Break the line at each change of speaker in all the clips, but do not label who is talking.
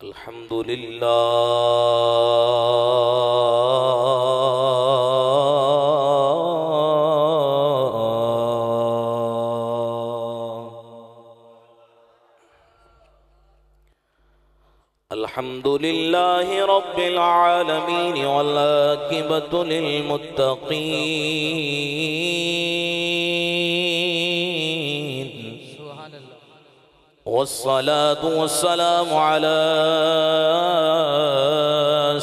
الحمد للہ الحمد للہ رب العالمین والعاقبۃ للمتقین والصلاة والسلام على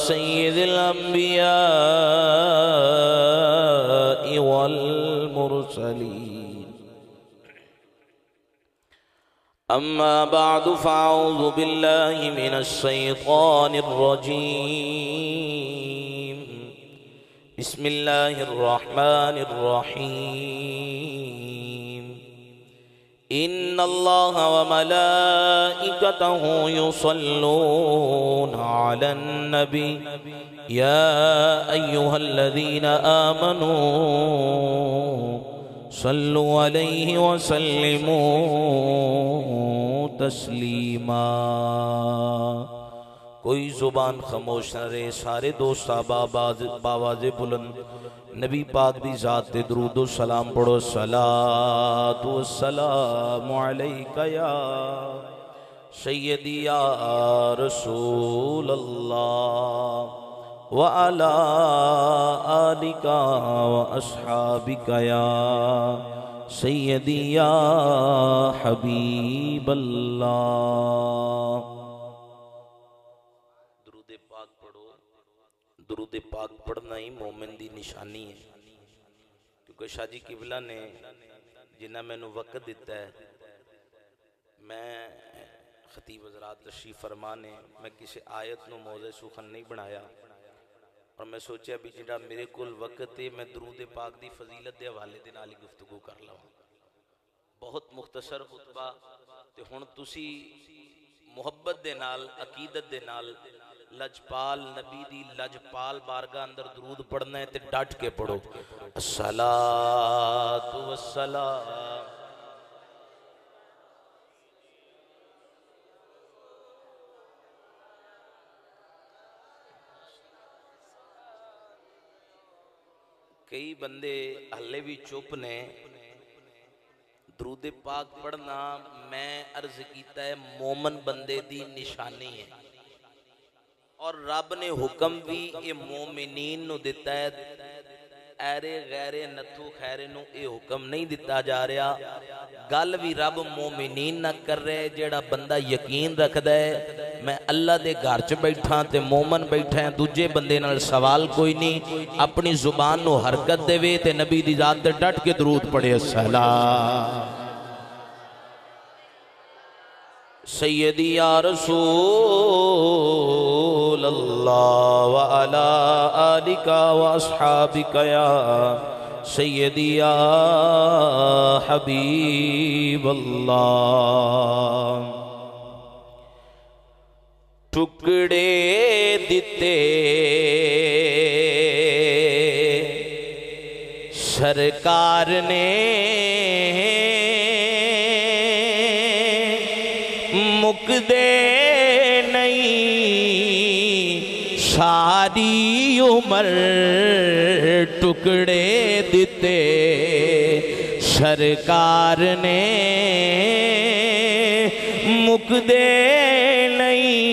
سید الانبیاء والمرسلین اما بعد فاعوذ باللہ من الشیطان الرجیم بسم اللہ الرحمن الرحیم ان اللہ وملائکتہ یصلون علی النبی یا ایہا الذین آمنوا صلوا علیہ وسلموا تسلیما۔ کوئی زبان خاموش نہ رہے، سارے دوست باواز بلند نبی پاک دی ذات تے درود و سلام پڑھو۔ صلاۃ و السلام علیکہ یا سیدی یا رسول اللہ وعلی آلک واصحابک یا سیدی یا حبیب اللہ۔ درود پاک پڑھو۔ درود پاک پڑھنا ہی مومن دی نشانی ہے، کیونکہ شاہ جی قبلہ نے جنہ میں وقت دیتا ہے، میں خطیب حضرات تشریف فرمانے میں کسی آیت نو موضوع سخن نہیں بنایا، اور میں سوچیا بھی جنہا میرے کل وقت ہے میں درود پاک دی فضیلت دے حوالے دے نالی گفتگو کر لوں۔ بہت مختصر خطبہ تے ہن تسی محبت دے نال عقیدت دے نال لجپال نبی دی لجپال بارگاہ اندر درود پڑھنا ہے تے ڈٹ کے پڑھو۔ الصلاۃ والسلام کئی بندے ہلے بھی چپ نے، درود پاک پڑھنا میں عرض کیتا ہے مومن بندے دی نشانی ہے، اور رب نے حکم بھی اے مومنین نو دیتا ہے، ایرے غیرے نتھو خیرے نو اے حکم نہیں دیتا جا رہا۔ گل بھی رب مومنین نہ کر رہے، جیڑا بندہ یقین رکھ دے میں اللہ دے گھر چ بیٹھا تے مومن بیٹھا ہیں، دوجے بندے نال سوال کوئی نہیں، اپنی زبان نو حرکت دے وے تے نبی دی ذات تے ڈٹ کے درود پڑھے۔ السلام سیدی یا رسول اللہ وعلی آلک واصحابک یا سیدی یا حبیب اللہ۔ ٹکڑے دیتے سرکار نے مکدے نہیں ساری عمر، ٹکڑے دیتے سرکار نے مکدے نہیں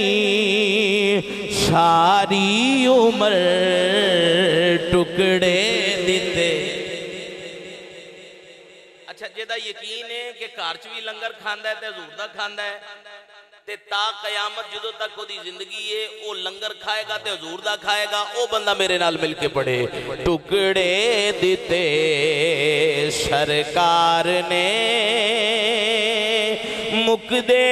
ساری عمر، ٹکڑے دیتے۔ اچھا جیدہ یقین ہے کہ کارچ بھی لنگر کھاندہ ہے تے حضور دا کھاندہ ہے تے تا قیامت جدو تک کو دی زندگی ہے او لنگر کھائے گا تے حضور دا کھائے گا، او بندہ میرے نال مل کے پڑھے۔ ٹکڑے دیتے سرکار نے مکدے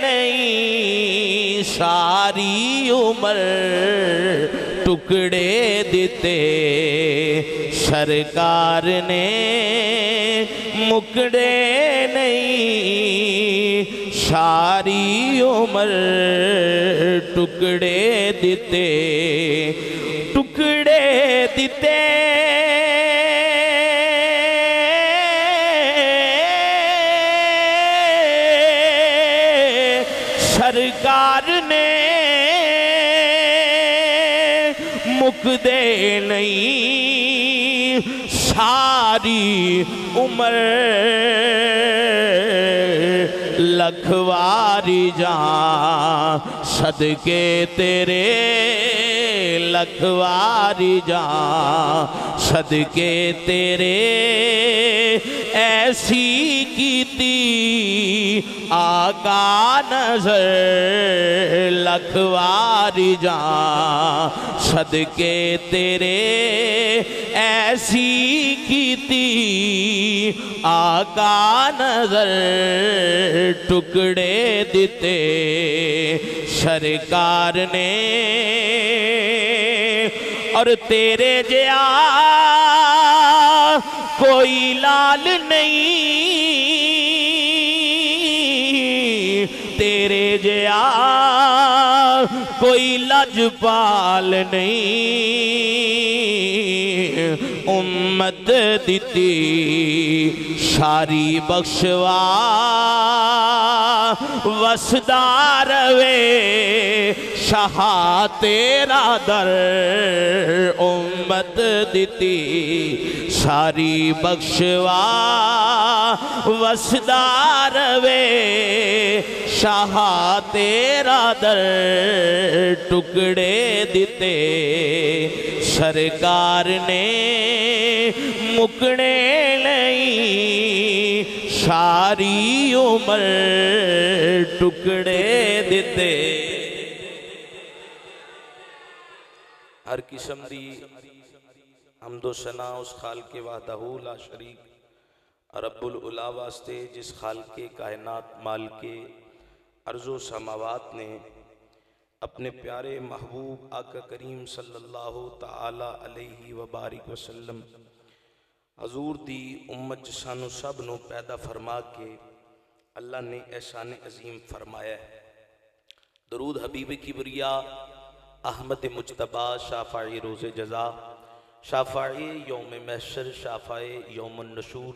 نہیں ساری عمر، ٹکڑے دیتے سرکار نے مکدے نہیں ساری عمر، ٹکڑے دیتے ٹکڑے دیتے سرکار نے مکدے نہیں ساری عمر لکھواری جان صدقے تیرے لکھواری جان صدقے تیرے ایسی کیتی آقا نظر لکھواری جان صدقے تیرے ایسی کیتی آقا نظر ٹکڑے دیتے سرکار نے اور تیرے جیا کوئی لال نہیں تیرے جیا کوئی لجپال نہیں امت دیتی ساری بخشوا وسدار وے شاہ تیرا در امت دیتی ساری بخشوا وسدار وے شاہ تیرا در ٹکڑے دیتے سرکار نے مکنے نہیں ساری عمر ٹکڑے دیتے ہر قسم دی حمد و ثنا اس خالق وحدہ لا شریک رب العلا واسطے جس خالق کائنات مالک ارض و سماوات نے اپنے پیارے محبوب آقا کریم صلی اللہ تعالی علیہ وبارک وسلم حضور دی امت سانو سب نو پیدا فرما کے اللہ نے احسان عظیم فرمایا ہے درود حبیب کبریا احمد مجتبی شافعی روز جزا شافعی یوم محشر شافعی یوم النشور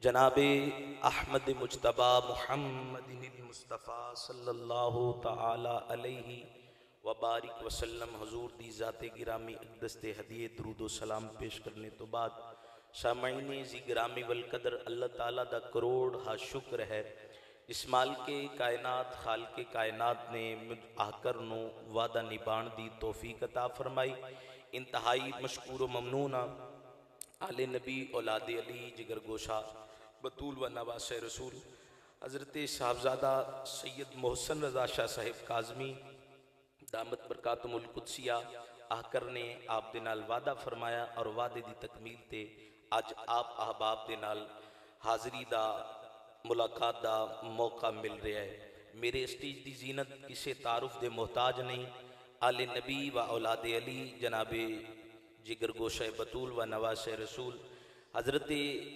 جناب احمد مجتبی محمد المصطفیٰ صلی اللہ تعالی علیہ وبارک وسلم حضور دی ذات گرامی اقدس ہدیے درود و سلام پیش کرنے تو بعد سامعین زی گرامی والقدر اللہ تعالیٰ دا کروڑ ہا شکر ہے اس مال کے کائنات خالق کائنات نے آکر نو وعدہ نبان دی توفیق عطا فرمائی انتہائی مشکور و ممنونہ آل نبی اولاد علی جگر گوشہ بطول و نواس رسول حضرت صاحبزادہ سید محسن رضا شاہ صاحب کاظمی دامت برکاتم القدسیہ آکر نے آپ دے نال وعدہ فرمایا اور وعدے دی تکمیل تے آج آپ احباب دے نال حاضری دا ملاقات دا موقع مل رہا ہے میرے اسٹیج دی زینت کسے تعارف دے محتاج نہیں آل نبی و اولاد علی جناب جگر گوشہ بطول و نواس رسول حضرت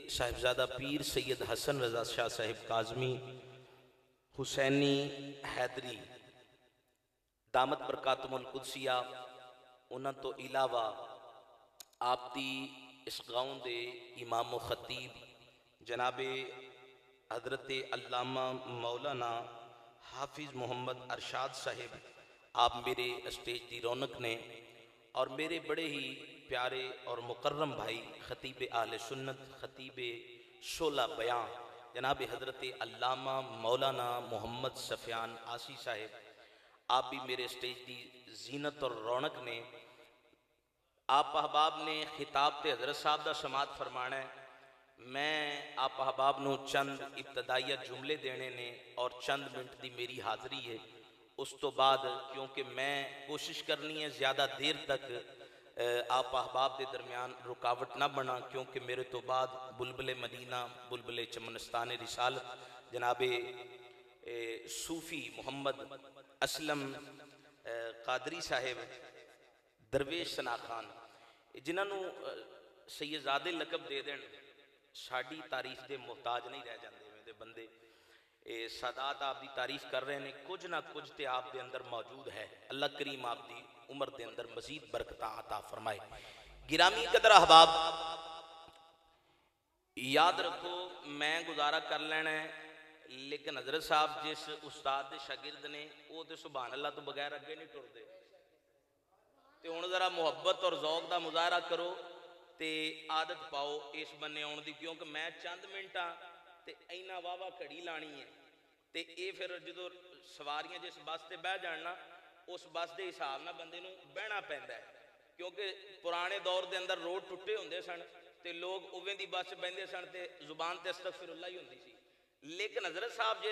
صاحبزادہ پیر سید حسن رضا شاہ صاحب کاظمی حسینی حیدری دامت برکاتم القدسیہ انہاں تو علاوہ آپ دی اس گاؤں دے امام و خطیب جناب حضرت علامہ مولانا حافظ محمد ارشاد صاحب آپ میرے اسٹیج دی رونق نے اور میرے بڑے ہی پیارے اور مکرم بھائی خطیب اہل سنت خطیب شعلہ بیان جناب حضرت علامہ مولانا محمد سفیان آسی صاحب آپ بھی میرے اسٹیج دی زینت اور رونق نے آپ احباب نے خطاب تے حضرت صاحب دا سماعت فرمانا ہے میں آپ احباب نو چند ابتدائیہ جملے دینے نے اور چند منٹ دی میری حاضری ہے اس تو بعد کیونکہ میں کوشش کرنی ہے زیادہ دیر تک آپ احباب دے درمیان رکاوٹ نہ بنا کیونکہ میرے تو بعد بلبل مدینہ بلبل چمنستان رسالت جناب صوفی محمد اسلم قادری صاحب درویش ثنا خان جنہاں نو سیدزادے لقب دے دین ساڑی تعریف دے محتاج نہیں رہ جاندے میرے بندے سادات آپ دی تعریف کر رہے ہیں کچھ نہ کچھ تے آپ دے اندر موجود ہے اللہ کریم آپ دی عمر دے اندر مزید برکتاں عطا فرمائے گرامی قدر احباب یاد رکھو میں گزارا کر لینا ہے لیکن حضرت صاحب جس استاد دے شاگرد نے وہ تو سبحان اللہ تو بغیر اگے نہیں ٹردے تے ہن ذرا محبت اور ذوق دا مظاہرہ کرو تے عادت پاؤ اس بننے آن دی کیونکہ میں چند منٹاں تے اینا واہ کھڑی لانی ہے تے اے پھر جدو سواریاں جس بس تے بہ جاننا اس بس دے حساب نہ بندے نوں بہنا پیندا ہے کیونکہ پرانے دور دے اندر روڈ ٹوٹے ہوندے سن تے لوگ اوویں دی بس بہندے سن تے زبان تے استغفر اللہ ہی ہوندی سی لیکن حضرت صاحب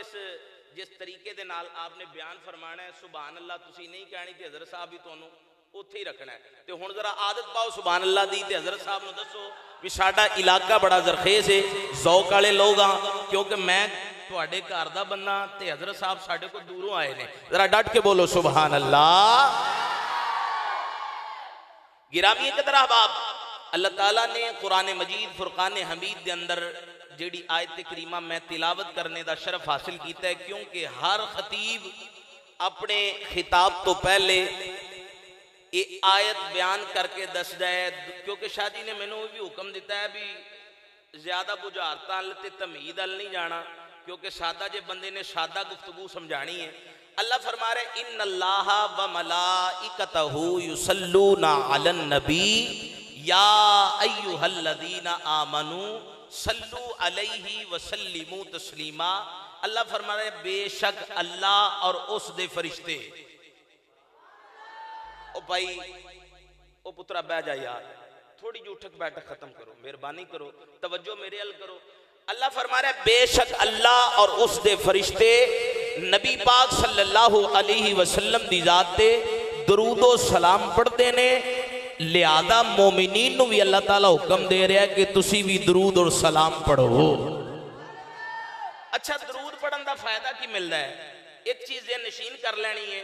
جس طریقے دے نال آپ نے بیان فرمانا ہے سبحان اللہ تسی نہیں کہنی تے حضرت صاحب بھی تانوں اوتھے ہی رکھنا ہے تے ہن ذرا عادت پاؤ سبحان اللہ دی تے حضرت صاحب نوں دسو بھی ساڈا علاقہ بڑا زرخیز ہے ذوق والے لوگ ہاں کیونکہ میں تواڈے گھر دا بندہ تے حضرت صاحب ساڈے کو دوروں آئے نے ذرا ڈٹ کے بولو سبحان اللہ گرامی قدر احباب اللہ تعالیٰ نے قرآن مجید فرقان حمید دے اندر جیڑی آیت کریمہ میں تلاوت کرنے دا شرف حاصل کیتا ہے کیونکہ ہر خطیب اپنے خطاب تو پہلے یہ آیت بیان کر کے دس ہے کیونکہ شاہ جی نے میں نے بھی حکم دیتا ہے بھی زیادہ بجھارتا تے تمہید ال نہیں جانا کیونکہ سادہ جے بندے نے سادہ گفتگو سمجھانی ہے اللہ فرما رہے ان اللہ و ملائکتہ یصلون علی النبی یا ایہا الذین آمنوا صلو علیہ وسلموا تسلیما اللہ فرما رہے بے شک اللہ اور اس دے فرشتے او بھائی او پترہ بہ جا یار تھوڑی جو اٹھک بیٹھک ختم کرو مہربانی کرو توجہ میرے ال کرو اللہ فرما رہے بے شک اللہ اور اس دے فرشتے نبی پاک صلی اللہ علیہ وسلم دی ذات دے درود و سلام پڑھ دینے لہذا مومنین نو بھی اللہ تعالیٰ حکم دے رہا ہے کہ تسی بھی درود اور سلام پڑھو اچھا درود پڑھن دا فائدہ کی مل رہا ہے ایک چیز یہ نشین کر لینی ہے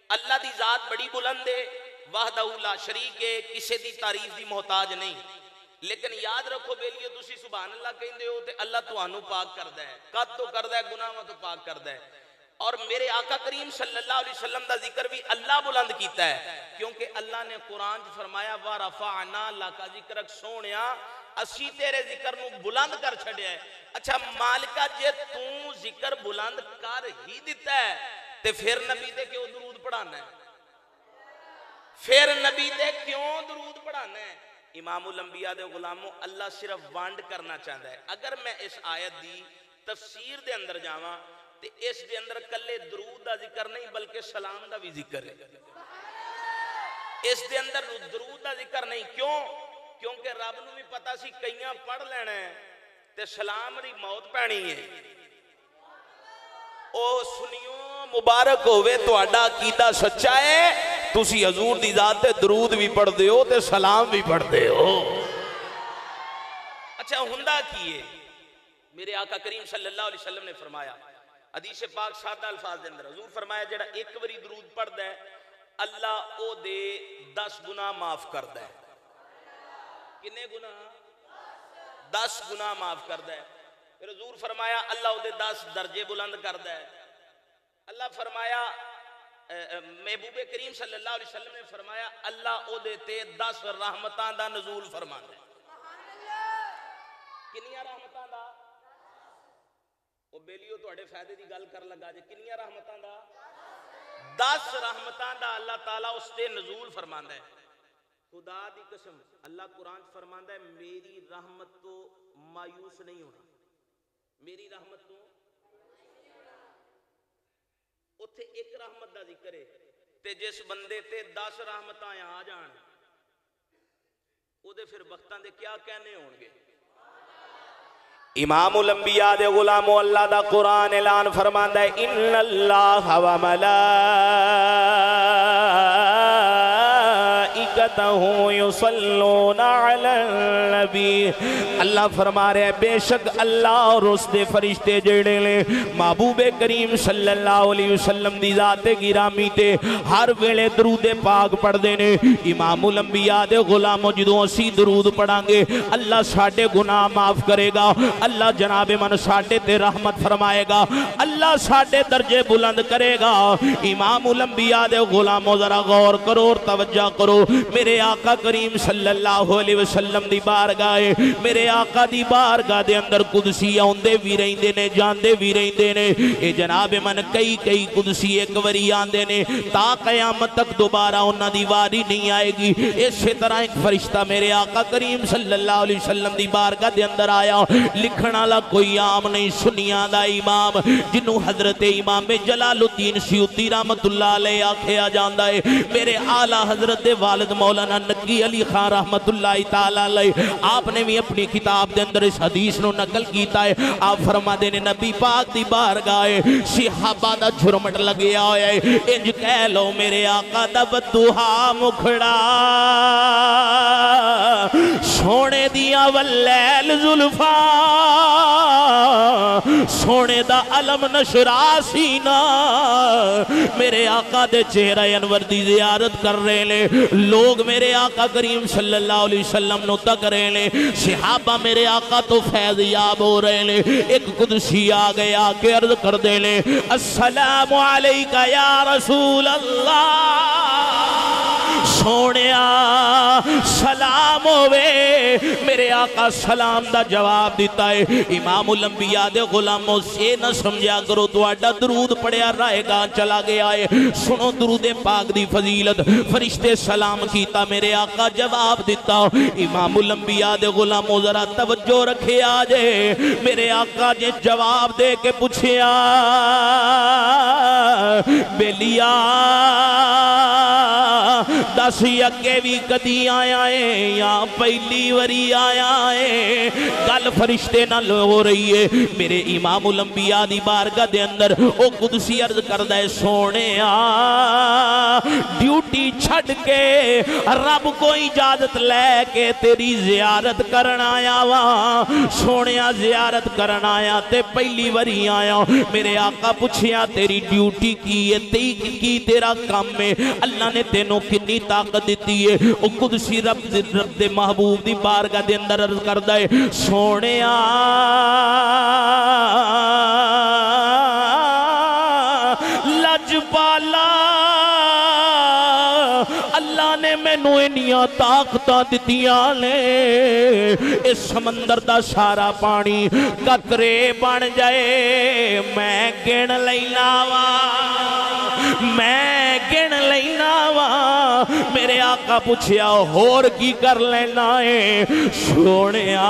اللہ دی ذات بڑی بلند ہے وحدہ لا شریک ہے کسی دی تعریف دی محتاج نہیں لیکن یاد رکھو بیلیے تسی سبحان اللہ کہیں دے ہو تے اللہ تو آنو پاک کردہ ہے قد تو کردہ ہے گناہ تو پاک کردہ ہے اور میرے آقا کریم صلی اللہ علیہ وسلم دا ذکر بھی اللہ بلند کیتا ہے کیونکہ اللہ نے قرآن فرمایا وَرَفَعْنَا لَكَ ذِكْرَكَ سونیا اسی تیرے ذکر نو بلند کر چھڑیا ہے اچھا مالکہ جے توں ذکر بلند کر ہی دیتا ہے تے پھر نبی دے کیوں درود پڑھانا ہے پھر نبی دے کیوں درود پڑھانا ہے امام الانبیاء دے غلاموں اللہ صرف وانڈ کرنا چاہتا ہے اگر میں اس آیت دی تفسیر دے اندر جاواں تے اس دے اندر کلے درود دا ذکر نہیں بلکہ سلام دا بھی ذکر ہے اس دے اندر درود دا ذکر نہیں کیوں کیونکہ رب نو بھی پتا سی کئیاں پڑھ لینا ہے تے سلام دی موت پینی ہے او سنیوں مبارک ہوئے تو اڈا عقیدہ سچا ہے تسی حضور دی ذات تے درود بھی پڑھ دے ہو تے سلام بھی پڑھ دے ہو اچھا ہندہ کیے میرے آقا کریم صلی اللہ علیہ وسلم نے فرمایا حدیث پاک سادہ الفاظ دے اندر حضور فرمایا جڑا ایک وری درود پڑھ دے اللہ او دے 10 گناہ معاف کر دے کنے گناہ 10 گناہ معاف کر دے پھر حضور فرمایا اللہ او دے 10 درجے بلند کر دے اللہ فرمایا محبوب کریم صلی اللہ علیہ وسلم نے فرمایا اللہ او دے تے 10 رحمتان دا نزول فرما دے کنیاں رحمتان دا وہ بیلیو تو اڑے فائدے دی گل کر لگا جے کنیاں رحمتان دا 10 رحمتان دا اللہ تعالیٰ اس تے نزول فرماندہ ہے خدا دی قسم اللہ قرآن فرماندہ ہے میری رحمت تو مایوس نہیں ہونا میری رحمت تو اتھے ایک رحمت دا ذکر ہے تے جس بندے تے 10 رحمتاں آ جان او دے پھر وقتاں دے کیا کہنے ہونگے امام الانبیاء دے غلامو اللہ دا قرآن اعلان فرماندہ ہے ان اللہ و ملائکتہ یصلون علی النبی اللہ فرما رہے ہیں بے شک اللہ اور اس دے فرشتے جڑے لے محبوب کریم صلی اللہ علیہ وسلم دی ذات گرامی تے ہر ویلے درود پاک پڑھ دینے امام الانبیاء دے غلامو جدوں اسی درود پڑھانگے اللہ ساڑھے گناہ معاف کرے گا اللہ جناب من ساڑھے تے رحمت فرمائے گا اللہ ساڑھے درجے بلند کرے گا امام الانبیاء دے غلامو ذرا غور کرو اور توجہ کرو میرے میرے آقا کریم صلی اللہ علیہ وسلم دی بارگاہ میرے آقا دی بارگاہ دے اندر قدسی آندے بھی رہندے نے جاندے بھی رہندے نے اے جناب من کئی قدسی ایک وری آندے نے تا قیامت تک دوبارہ انہاں دی واری نہیں آئے گی اسی طرح ایک فرشتہ میرے آقا کریم صلی اللہ علیہ وسلم دی بارگاہ دے اندر آیا لکھنا لا کوئی عام نہیں سنیاں دا امام جنہوں حضرت امام جلال الدین سیوطی رحمت اللہ علیہ آکھیا جاندہ ہے میرے اعلیٰ حضرت والد مولانا نقی علی خان رحمت اللہ تعالیٰ علیہ آپ نے بھی اپنی کتاب دے اندر اس حدیث نو نقل کیتا ہے آپ فرما دینے نبی پاک دی بارگاہ صحابہ دا جھرمٹ لگیا ہویا ہے انج کہہ لو میرے آقا دا بدوہا مکھڑا سونے دیا واللیل زلفا سونے دا علم نشرا سینہ میرے آقا دے چہرہ انور دی زیارت کر رہے لے لوگ میرے آقا کریم صلی اللہ علیہ وسلم نو تک رہے لے صحابہ میرے آقا تو فیض یاب ہو رہے لے ایک قدسی آگئے آکے عرض کر دے لے السلام علیکہ یا رسول اللہ سونیا سلام ہوئے میرے آقا سلام دا جواب دیتا ہے امام الانبیاء دے غلاموں سے نہ سمجھا کرو تو آڈا درود پڑیا رائے گا چلا گیا ہے سنو درود پاک دی فضیلت فرشتے سلام کیتا میرے آقا جواب دیتا امام الانبیاء دے غلاموں ذرا توجہ رکھے آجے میرے آقا جے جواب دے کے پوچھیا بیلیا دس یکے بھی کدی آیا ہے یا پہلی وری آیا ہے گل فرشتے نہ ہو رہی ہے میرے امام الانبیاء دی بارگاہ دے اندر او قدسی عرض کردہ ہے سونے ڈیوٹی چھڑ کے رب کو اجازت لے کے تیری زیارت کرنا آیا وہاں سونے زیارت کرنا آیا تے پہلی وری آیا میرے آقا پوچھیا تیری ڈیوٹی کی تیرا کام میں اللہ نے تینوں کتنی طاقت دیتی ہے او قدسی رب دے محبوب دی بارگاہ دے اندر عرض کردہ ہے سونیا لجبالا اللہ نے میں نوینیاں طاقتاں دتیاں لے اس سمندر دا سارا پانی قطرے بن جائے میں گن لینا میں گن لینا میرے آقا پوچھیا اور کی کر لینا ہے سونیا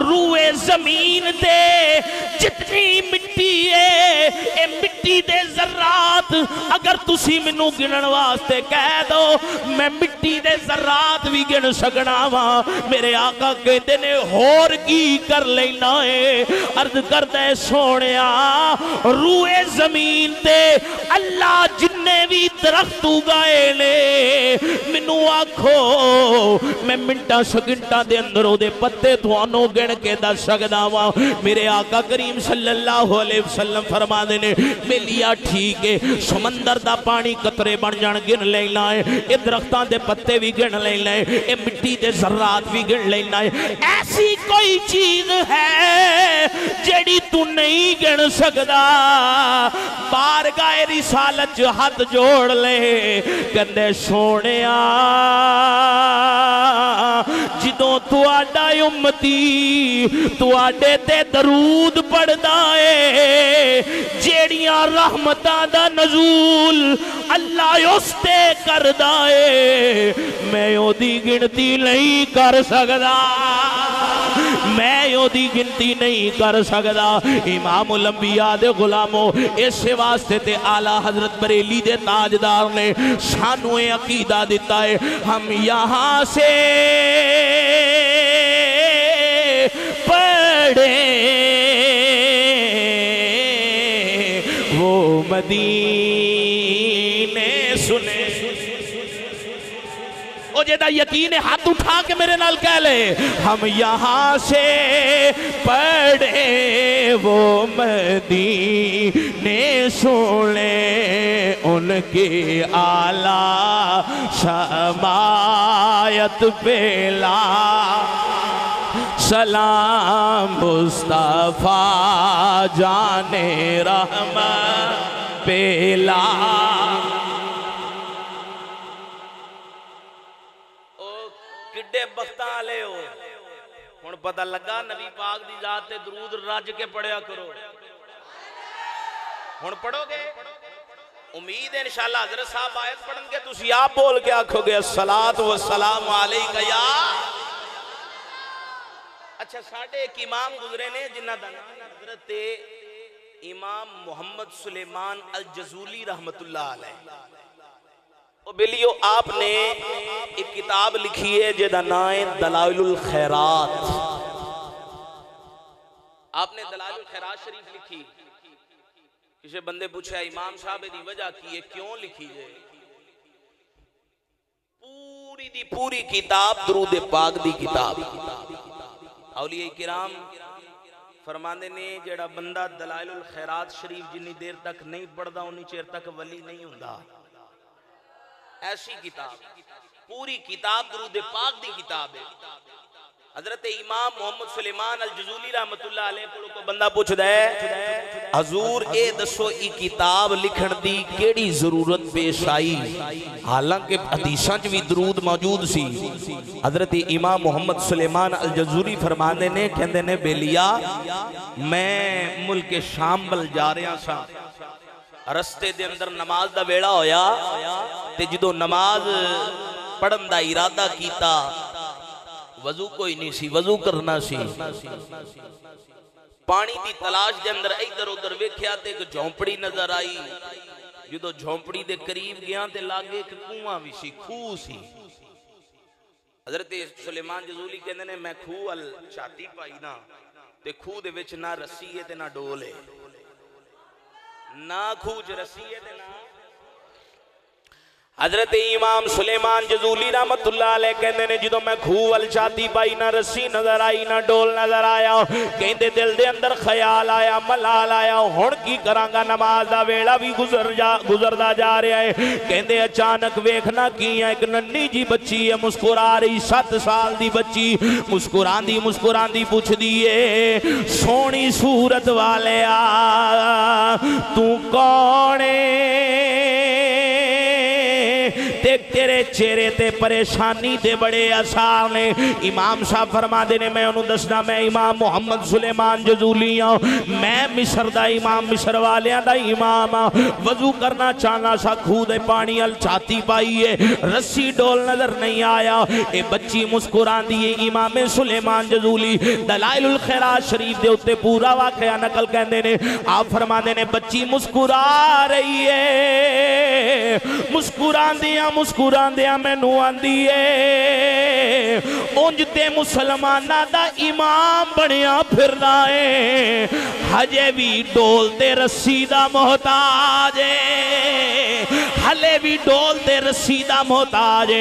روئے زمین دے جتنی مٹی ہے اے مٹی دے ذرات اگر تسی منو گنن واسطے کہہ دو میں مٹی دے ذرات بھی گن سکنا وا میرے آقا کہتے نے اور کی کر لینا ہے عرض کردے سونیا روئے زمین دے اللہ جننے بھی درخت اگائے لے منو آکھو میں منٹا سکنٹا دے اندر ہو دے پتے توانو گن کے دا سکدا وا میرے آقا کریم صلی اللہ علیہ وسلم فرما دینے میں لیا ٹھیک ہے سمندر دا پانی قطرے بن جان گن لینا ہے اے درختان دے پتے بھی گن لینا ہے اے مٹی دے ذرات بھی گن لینا ہے ایسی کوئی چیز ہے جیڑی تو نہیں گن سکدا بارگاہ رسالت ہاتھ جوڑ لے کندے سونیا جدوں تو آڈا امتی تو آڈے تے درود پڑھ دائے جیڑیاں رحمتاں دا نزول اللہ اس تے کر دائے میں یوں دی گنتی نہیں کر سکدا میں یوں دی گنتی نہیں کر سکدا امام الانبیاء دے غلاموں اس واسطے تے اعلیٰ حضرت بریلی دے تاجدار نے سانو عقیدہ دیتا ہے ہم یہاں سے پڑھیں وہ مدینے سنے او جیدہ یقین ہاتھ اٹھا کے میرے نال کہہ لے ہم یہاں سے پڑھیں وہ مدینے سنے ان کی اعلیٰ شمایت پہلا سلام مصطفیٰ جان رحمت پہلا پتہ لگا نبی پاک دی ذات تے درود رج کے پڑھیا کرو. ہن پڑھو گے؟ امید ہے انشاءاللہ حضرت صاحب آیت پڑھن گے تسی آپ بول کے آکھو گے الصلاۃ والسلام علیکہ یا. اچھا ساڑھے ایک امام گزرے نے جنہ دا نام حضرت امام محمد سلیمان الجزولی رحمت اللہ علیہ. او بلیو آپ نے ایک کتاب لکھی ہے جدہ نام دلائل الخیرات. آپ نے دلائل الخیرات شریف لکھی. کسی بندے پوچھا امام صاحب دی وجہ کی ہے کیوں لکھی جائے؟ پوری دی پوری کتاب درود پاک دی کتاب. اولیاء کرام فرماندے نے جڑا بندہ دلائل الخیرات شریف جنی دیر تک نہیں پڑھدا انہی چیر تک ولی نہیں ہوندا. ایسی کتاب پوری کتاب درود پاک دی کتاب ہے. حضرت امام محمد سلیمان الجزولی رحمت اللہ علیہ کو بندہ پوچھ دے حضور اے دسو ای کتاب لکھن دی کیڑی ضرورت پیش آئی حالانکہ حدیثاں چ بھی درود موجود سی. حضرت امام محمد سلیمان الجزولی فرماندے نے کہندے نے بیلیا میں ملک شام بل جا رہا سا. رستے دے اندر نماز دا ویڑا ہویا تے جدو نماز پڑھن دا ارادہ کیتا وضو کوئی نہیں سی وضو کرنا سی. پانی دی تلاش دے اندر ادھر ادھر ویکھیا تے ایک جھونپڑی نظر آئی. جدو جھونپڑی دے قریب گیا تے لاگے ایک کنواں بھی سی خوہ سی. حضرت سلیمان جزولی کہندے نے میں خوہ ال چھاتی پائی نا تے خوہ دے وچ نہ رسی ہے تے نہ ڈول ہے. نہ خوہ چ رسی ہے تے نہ. حضرت امام سلیمان جزولی رحمت اللہ علیہ کہندے نے جدو میں خوہ وال چھاتی پائی نہ رسی نظر آئی نہ ڈول نظر آیا. کہندے دل دے اندر خیال آیا ملال آیا ہن کی کرانگا نماز دا ویڑا بھی گزردا جا رہا ہے. کہندے اچانک ویکھنا کیا ایک ننی جی بچی ہے مسکرا رہی 7 سال دی بچی مسکران دی پوچھ دیئے سونی صورت والے تو کونے تیرے چہرے تے پریشانی دے بڑے آثار نے. امام صاحب فرما دینے میں انہوں دسنا میں امام محمد سلیمان جزولی ہوں. میں مصر دا امام مصر والیاں دا امام وضو کرنا چاہنا سا خوہ دے پانی ال چھاتی پائیے رسی ڈول نظر نہیں آیا. اے بچی مسکران دیئے امام سلیمان جزولی دلائل الخیرات شریف دے اتے پورا واقعہ نقل کہندے نے. آپ فرما دینے بچی مسکرا رہی ہے مسکران دیا میں نوان دیئے اونج تے مسلمانہ دا امام بڑیا پھر رائے حجے بھی ڈول تے رسی دا محتاج حلے بھی ڈول تے رسی دا محتاج.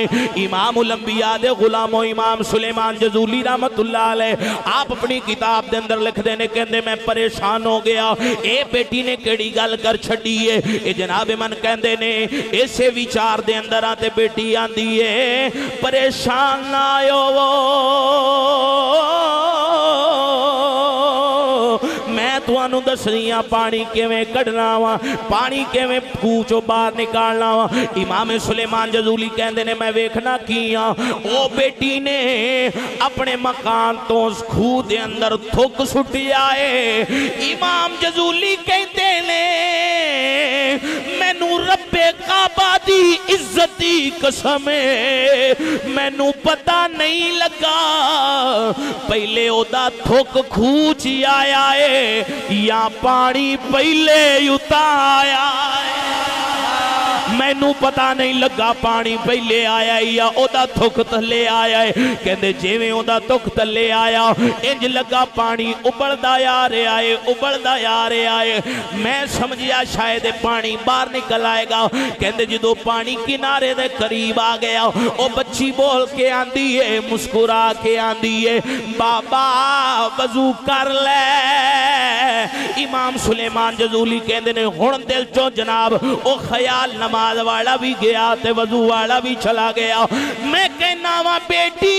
امام الانبیاء دے غلام و امام سلیمان جزولی رحمت اللہ علیہ آپ اپنی کتاب دے اندر لکھ دینے کہندے میں پریشان ہو گیا اے بیٹی نے کیڑی گل کر چھڑیے. اے جناب من کہندے نے ایسے وچار دے اندر آتے بیٹی آن دیئے پریشان نہ آئیو میں تو انہوں دسنیاں پانی کے میں کڑنا ہوا پانی کے میں کوچو باہر نکالنا ہوا. امام سلیمان جزولی کہندے نے میں ویکھنا کیا او بیٹی نے اپنے مکان تو اس خوہ دے اندر تھک سٹی آئے. امام جزولی کہندے نے میں نو رب کعبہ دی عزتی قسمیں میں نو پتہ نہیں لگا پہلے او دا تھک کھوچی آیا ہے یا پانی پہلے یتا آیا ہے. میں نو پتہ نہیں لگا پانی پہلے آیا ہے یا او دا تھک تلے آیا ہے. کہندے جیویں او دا تھک تلے آیا انج لگا پانی ابڑدا یا رہے آئے ابڑدا یا رہے آئے. میں سمجھیا شاید پانی باہر نکل آئے گا. کہندے جدو پانی کنارے دے قریب آ گیا او بچی بول کے آندی ہے مسکرا کے آندی ہے بابا وضو کر لے. امام سلیمان جزولی کہندے نے ہن دل چو جناب او خیال نماز والا بھی گیا تے وضو والا بھی چلا گیا. میں کہنا وا بیٹی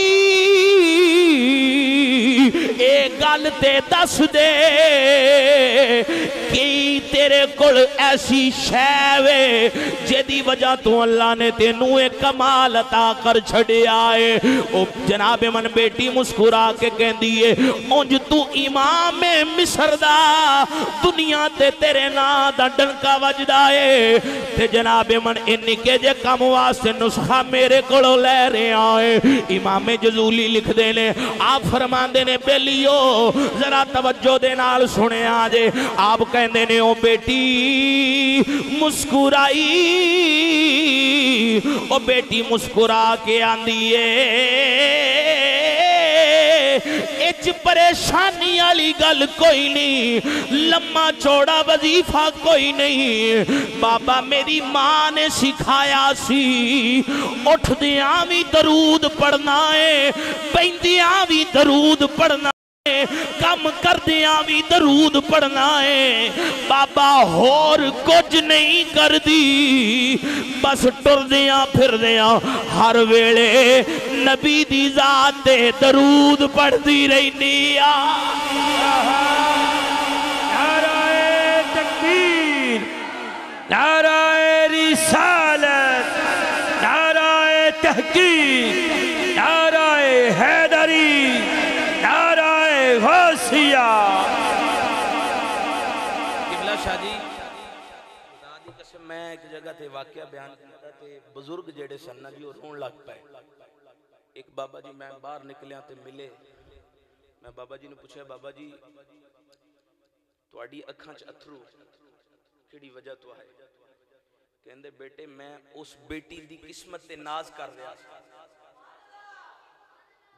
اے گل تے دس دے کہ تیرے کول ایسی شے وے جدی وجہ تو اللہ نے تینوں ایک کمال عطا کر چھڑے آئے. او جناب من بیٹی مسکرا کے کہندی ہے اونج تو امام مصر دا دنیا تے تیرے نا دا ڈنکا وجدا ہے تے جناب من ان کے جے کم واسطے نسخہ میرے کولوں لے رہے آئے. امام جزولی لکھ دے نے آپ فرماندے نے بیلیو ذرا توجہ دے نال سنے آجے. آپ کہندے نے او بیٹی مسکرائی او بیٹی مسکرا کے آندی ہے اچ پریشانی والی گل کوئی نہیں لمحہ چوڑا وظیفہ کوئی نہیں. بابا میری ماں نے سکھایا سی اٹھ دیاں بھی درود پڑھنا ہے بیندیاں بھی درود پڑھنا ہے کم کر دیاں بھی درود پڑھنا ہے. بابا ہور کچھ نہیں کر دی بس ٹر دیاں پھر دیاں ہر ویلے نبی دی ذات تے درود پڑھ دی رہنی آ.
نعرہ تکبیر، نعرہ رسالت، نعرہ تحقیق، نعرہ حیدری، نعرہ غوثیہ.
قبلہ شاہ جی خدا دی قسم میں ایک جگہ تے واقعہ بیان کرتا تے بزرگ جیڑے سننا جی وہ رون لگ پائے. ایک بابا جی میں باہر نکلیاں تے ملے میں بابا جی نے پوچھا بابا جی تواڈی اکھاں چ اتھرو کیڑی وجہ تو ہے؟ کہندے بیٹے میں اس بیٹی دی قسمت تے ناز کر رہا سی.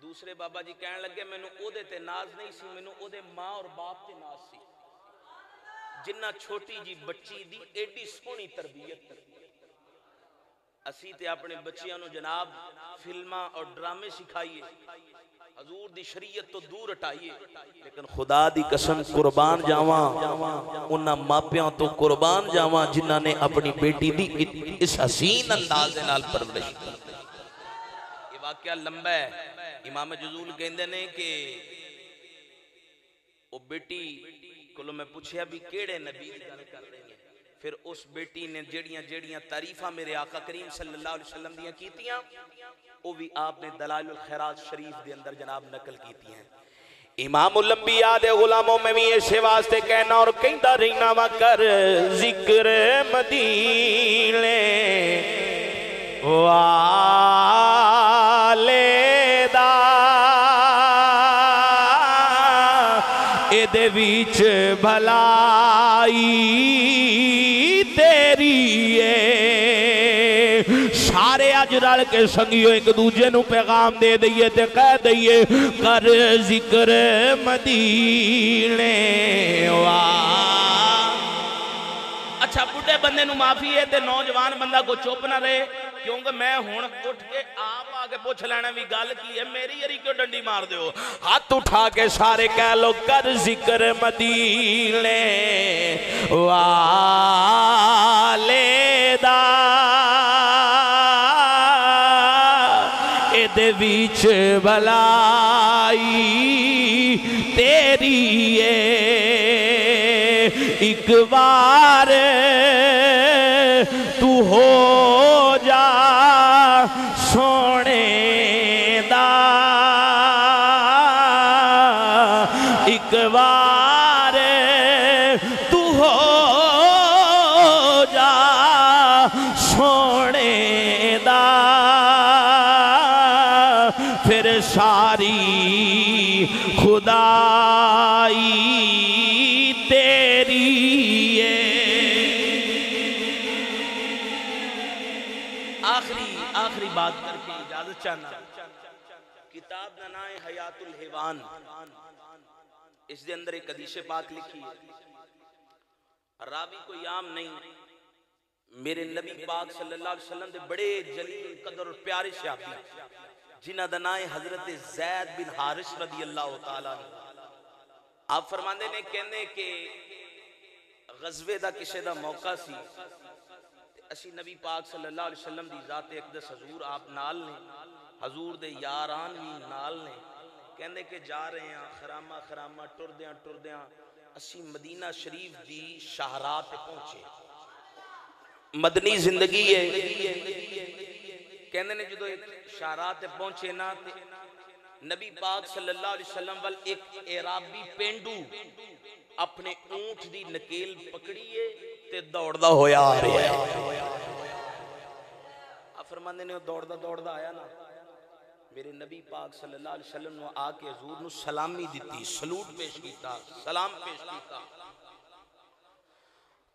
دوسرے بابا جی کہنے لگے مینوں او دے تے ناز نہیں سی مینوں او دے ماں اور باپ تے ناز سی جنہ چھوٹی جی بچی دی ایڈی سونی تربیت کر. اسی تے اپنے بچیاں نو جناب فلماں اور ڈرامے سکھائیے حضور دی شریعت تو دور ہٹائیے لیکن خدا دی قسم قربان جاواں انہاں ماپیاں تو قربان جاواں جنہاں نے اپنی بیٹی دی اس حسین انداز نال پرورش کی. یہ واقعہ لمبا ہے. امام جزول کہندے نے کہ او بیٹی کلو میں پوچھیا بھی کیڑے نبی دی گل کر رہی ہیں. پھر اس بیٹی نے جڑیاں تعریفاں میرے آقا کریم صلی اللہ علیہ وسلم دیاں کیتیاں وہ بھی آپ نے دلائل الخیرات شریف دے اندر جناب نقل کیتی ہیں. امام الانبیاء دے غلاموں میں بھی اسے واسطے کہنا اور کہندہ رہنا وا کر ذکر مدینے والے دا اے دے ویچ بھلائی تیری ہے. سارے اج رل کے سنگیو ایک دوجے نو پیغام دے دئیے تے کہہ دئیے کر ذکر مدینے اچھا بڑھے بندے نو معافی ہے تے نوجوان بندہ کو چپ نہ رہے کیونکہ میں ہون اٹھ کے آپ آگے پوچھ لینا بھی گال کی ہے میری یری کیوں ڈنڈی مار دیو. ہاتھ اٹھا کے سارے کہہ لو کر ذکر مدینے والے دا اے دے ویچ بھلائی تیری ہے. ایک بار تو ہو جا سونے دا ایک بار تو ہو جا سونے دا پھر ساری خدائی تیری ہے. آخری بات کر کے اجازت چاہنا کتاب دا نام ہے حیات الحیوان. اس دے اندر ایک حدیث پاک لکھی راوی کوئی عام نہیں میرے نبی پاک صلی اللہ علیہ وسلم دے بڑے جلیل قدر اور پیارے صحابی جنہ دا نام ہے حضرت زید بن حارث رضی اللہ تعالیٰ عنہ. آپ فرماندے نے کہنے کہ غزوے دا کسے دا موقع سی اسی نبی پاک صلی اللہ علیہ وسلم دی ذات اقدس حضور آپ نال نے حضور دے یاران بھی نال نے کہندے کہ جا رہے ہیں خرامہ خرامہ ٹردیاں اسی مدینہ شریف دی شاہراہ تے پہنچے مدنی زندگی ہے کہندے نے جدو ایک شاہراہ تے پہنچے نا تے نبی پاک صلی اللہ علیہ وسلم وال ایک اعرابی پینڈو اپنے اونٹ دی نکیل پکڑیے تے دوڑدا ہویا آ رہا ہے آپ فرماندے نے دوڑدا آیا نا میرے نبی پاک صلی اللہ علیہ وسلم نے آ کے حضور نو سلامی دیتی سلوٹ پیش کیتا سلام پیش کیتا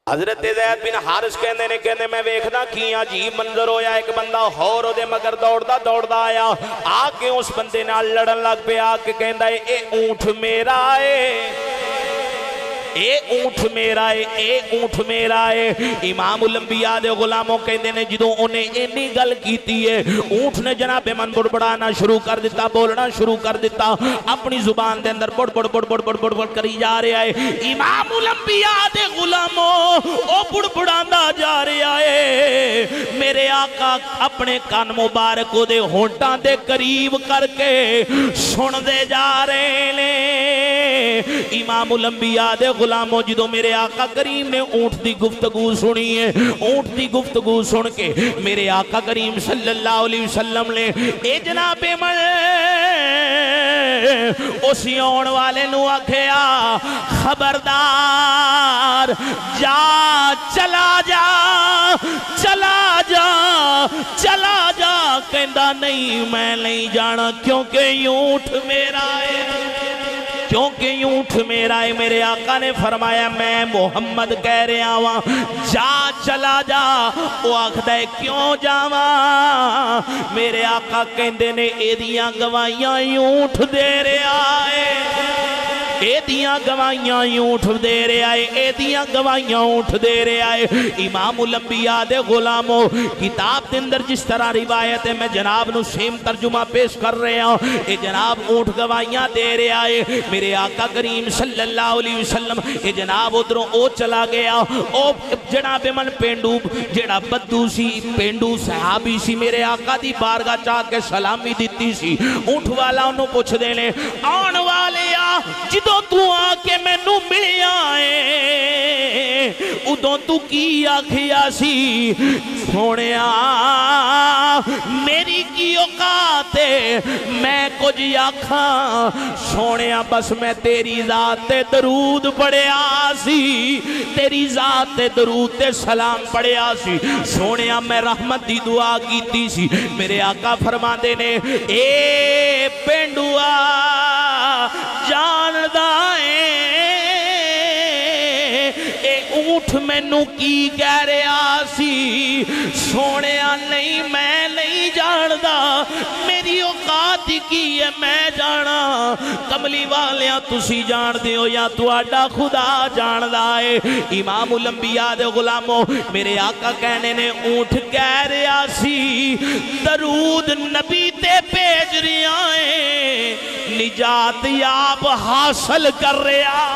حضرت زید بن حارث کہندے میں ویکھدا کی عجیب منظر ہویا ایک بندہ ہور دے مگر دوڑدا آیا آ کے اس بندے نال لڑن لگ پیا آ کے کہندا اے اونٹ میرا ہے اے اونٹ میرا ہے امام الانبیاء دے غلاموں کہندے نے جدوں انہیں اینی گل کیتی ہے اونٹ نے جناب من بڑبڑانا شروع کر دیتا بولنا شروع کر دیتا اپنی زبان دے اندر بڑ کری جا رہا ہے امام الانبیاء دے غلاموں او بڑبڑاندا جا رہا ہے میرے آقا اپنے کان مبارک دے ہونٹاں دے قریب کر کے سن دے جا رہے نے امام الانبیاء دے غلاموں جدو میرے آقا کریم نے اونٹ دی گفتگو سنی ہے اونٹ دی گفتگو سن کے میرے آقا کریم صلی اللہ علیہ وسلم نے اے جناب من اسی آن والے نو آکھیا خبردار جا چلا جا کہندا نہیں میں نہیں جانا کیونکہ اونٹ میرا ہے میرے آقا نے فرمایا میں محمد کہہ رہا ہوں جا چلا جا وہ آکھدا ہے کیوں جاواں میرے آقا کہندے نے اے دیاں گواہیاں اونٹ دے رہا ہے امام الانبیاء دے غلاموں کتاب دے اندر جس طرح روایت ہے میں جناب نو سیم ترجمہ پیش کر رہے ہوں اے جناب اونٹ گواہیاں دے رہا ہے میرے آقا کریم صلی اللہ علیہ وسلم اے جناب ادھروں او چلا گیا او جناب من پینڈو جڑا بدو سی پینڈو صحابی سی میرے آقا دی بارگاہ چاہ کے سلامی دیتی سی اونٹ والا انہوں پوچھ دینے آن والے جدوں تو آ کے میں نو ملیا ہے ادوں تو کی آکھیا سی سونیا میری کی اوقات ہے میں کچھ آکھاں سونیا بس میں تیری ذات تے درود پڑھیا سی تیری ذات تے درود تے سلام پڑھیا سی سونیا میں رحمت دی دعا کیتی سی میرے آقا فرماندے نے اے پینڈوا جان دائیں اے اونٹ میں نو کی کہہ رہا سی سونیا نہیں میں نہیں جاندہ میری اوقات کی ہے میں جانا کملی والیاں تسی جان دیو یا تو آڈا خدا جان دائے امام الانبیاء دے غلاموں میرے آقا کہنے نے اونٹ کہہ رہا سی درود نبی تے پیج رہا ہے نجات یاب حاصل کر رہا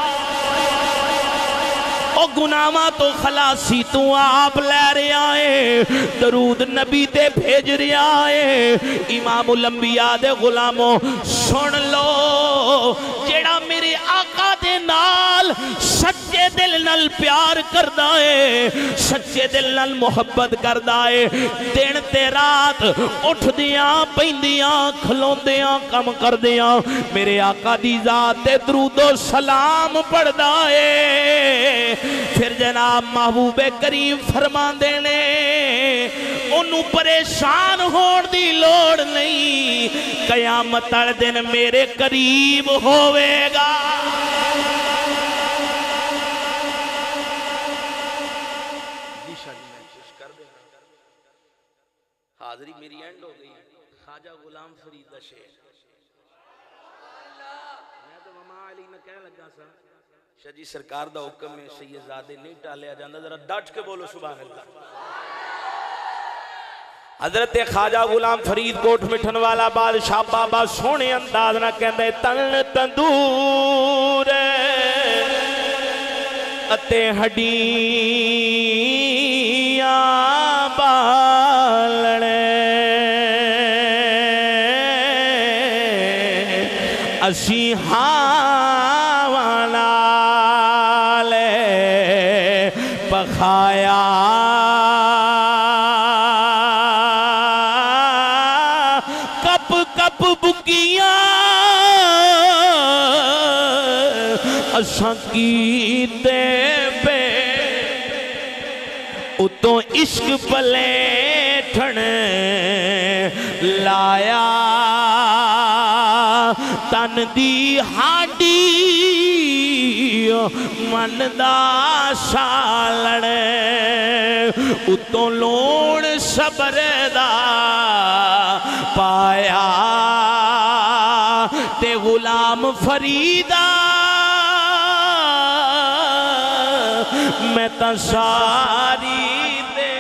او گناہاں تو خلاصی تو آپ لے رہا ہے درود نبی تے بھیج رہا ہے امام الانبیاء دے غلاموں سن لو جیڑا میرے آقا دے نال سچے دل نال پیار کردہ ہے سچے دل نال محبت کردہ ہے دن تے رات اٹھ دیاں پیندیاں کھلون دیاں کم کر دیاں میرے آقا دی ذات تے درود و سلام پڑھدا ہے پھر جناب محبوب کریم فرمان دینے انہوں پریشان ہون دی لوڑ نہیں قیامت دن میرے قریب ہوئے گا حاضری میری اینڈ ہو گئی خواجہ غلام فرید شیخ میں تو ماما علی میں کہنے لگا سا شاہ جی سرکار دا حکم میں سیدزادے نہیں ٹالیا جاندہ ذرا ڈٹ کے بولو سبحان اللہ حضرت خواجہ غلام فرید کوٹ مٹھن والا بادشاہ بابا سونے انداز نہ کہندے تن تندور اتے ہڈیاں بالنے اسی ہاوانا لے پخایا کپ کپ بکیاں اساں کیتے پہ اتوں عشق پلیٹھن لایا تن دی ہاڈی من دا سالن اتوں لوڑ صبر دا پایا تے غلام فریدہ میں تا ساری دے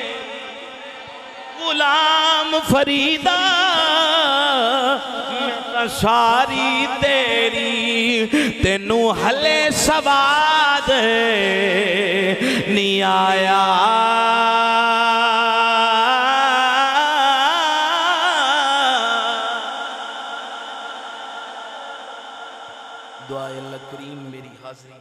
غلام فریدہ میں تا ساری تیری تینوں حلے سواد نہیں آیا دعائے اللہ کریم میری حاضری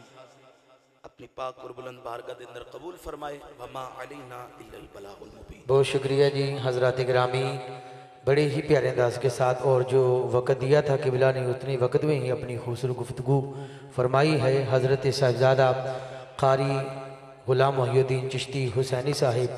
اپنی پاک اور بلند بارگاہ کے اندر قبول فرمائے وما علینا الا البلاغ المبین۔
بہت شکریہ جی حضرات گرامی، بڑے ہی پیارے انداز کے ساتھ، اور جو وقت دیا تھا قبلہ نے اتنی وقت میں ہی اپنی خوبصورت گفتگو فرمائی ہے۔ حضرت صاحبزادہ قاری غلام محی الدین چشتی حسینی صاحب